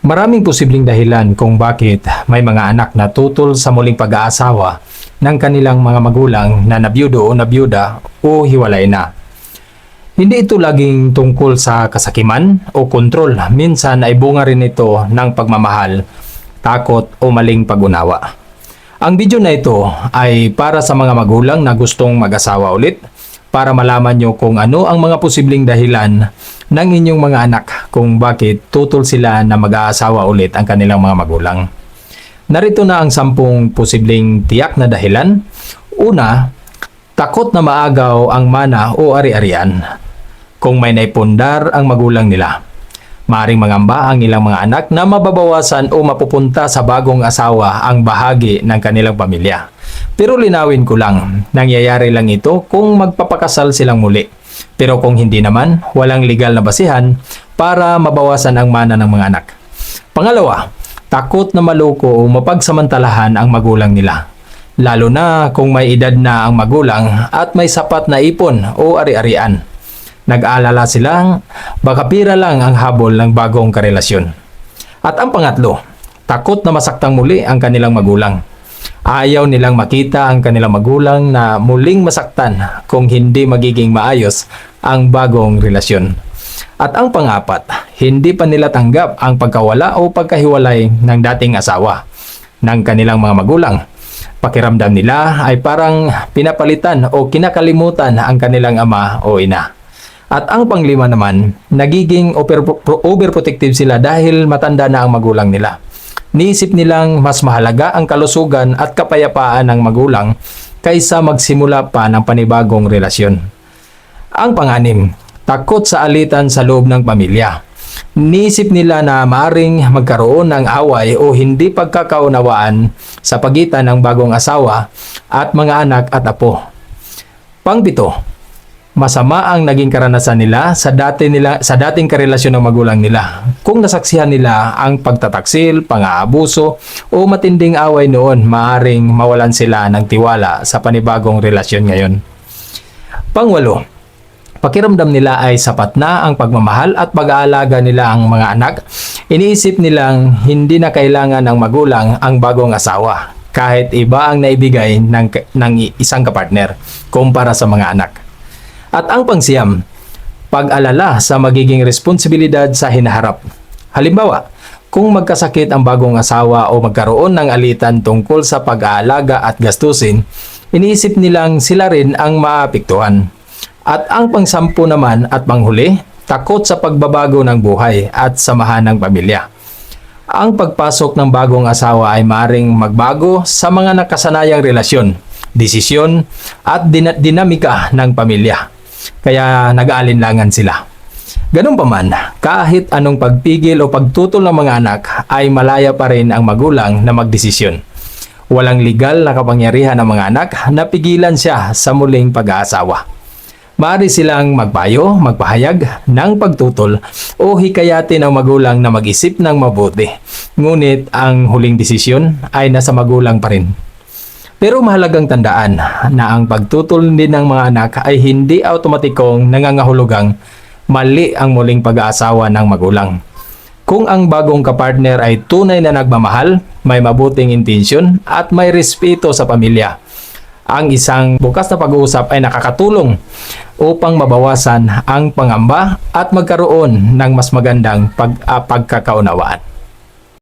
Maraming posibleng dahilan kung bakit may mga anak na tutol sa muling pag-aasawa ng kanilang mga magulang na nabiyudo o nabiyuda o hiwalay na. Hindi ito laging tungkol sa kasakiman o kontrol. Minsan ay bunga rin ito ng pagmamahal, takot o maling pag-unawa. Ang video na ito ay para sa mga magulang na gustong mag-asawa ulit para malaman nyo kung ano ang mga posibleng dahilan ng inyong mga anak kung bakit tutol sila na mag-aasawa ulit ang kanilang mga magulang. Narito na ang 10 posibleng tiyak na dahilan. Una, takot na maagaw ang mana o ari-arian. Kung may naipundar ang magulang nila, maaaring mangamba ang ilang mga anak na mababawasan o mapupunta sa bagong asawa ang bahagi ng kanilang pamilya. Pero linawin ko lang, nangyayari lang ito kung magpapakasal silang muli. Pero kung hindi naman, walang legal na basihan para mabawasan ang mana ng mga anak. Pangalawa, takot na maloko o mapagsamantalahan ang magulang nila. Lalo na kung may edad na ang magulang at may sapat na ipon o ari-arian. Nag-aalala silang baka pira lang ang habol ng bagong karelasyon. At ang pangatlo, takot na masaktang muli ang kanilang magulang. Ayaw nilang makita ang kanilang magulang na muling masaktan kung hindi magiging maayos ang bagong relasyon. At ang pangapat, hindi pa nila tanggap ang pagkawala o pagkahiwalay ng dating asawa ng kanilang mga magulang. Pakiramdam nila ay parang pinapalitan o kinakalimutan ang kanilang ama o ina. At ang panglima naman, nagiging overprotective sila dahil matanda na ang magulang nila. Niisip nilang mas mahalaga ang kalusugan at kapayapaan ng magulang kaysa magsimula pa ng panibagong relasyon. Ang panganim, takot sa alitan sa loob ng pamilya. Niisip nila na maaring magkaroon ng away o hindi pagkakaunawaan sa pagitan ng bagong asawa at mga anak at apo. Pangpito, masama ang naging karanasan nila sa dating karelasyon ng magulang nila. Kung nasaksihan nila ang pagtataksil, pang-aabuso o matinding away noon, maaring mawalan sila ng tiwala sa panibagong relasyon ngayon. Pangwalo, pakiramdam nila ay sapat na ang pagmamahal at pag-aalaga nila ang mga anak. Iniisip nilang hindi na kailangan ng magulang ang bagong asawa kahit iba ang naibigay ng isang kapartner kumpara sa mga anak. At ang pangsiyam, pag-alala sa magiging responsibilidad sa hinaharap. Halimbawa, kung magkasakit ang bagong asawa o magkaroon ng alitan tungkol sa pag-aalaga at gastusin, iniisip nilang sila rin ang maapektuhan. At ang pangsampu naman at panghuli, takot sa pagbabago ng buhay at samahan ng pamilya. Ang pagpasok ng bagong asawa ay maring magbago sa mga nakasanayang relasyon, desisyon at dinamika ng pamilya. Kaya nag-aalinlangan sila. Ganun pa man, kahit anong pagpigil o pagtutol ng mga anak ay malaya pa rin ang magulang na magdesisyon. Walang legal na kapangyarihan ng mga anak na pigilan siya sa muling pag-aasawa. Maaari silang magpayo, magpahayag ng pagtutol o hikayatin ang magulang na mag-isip ng mabuti. Ngunit ang huling desisyon ay nasa magulang pa rin. Pero mahalagang tandaan na ang pagtutol din ng mga anak ay hindi automatikong nangangahulugang mali ang muling pag-aasawa ng magulang. Kung ang bagong kapartner ay tunay na nagmamahal, may mabuting intensyon at may respeto sa pamilya, ang isang bukas na pag-uusap ay nakakatulong upang mabawasan ang pangamba at magkaroon ng mas magandang pagkakaunawaan.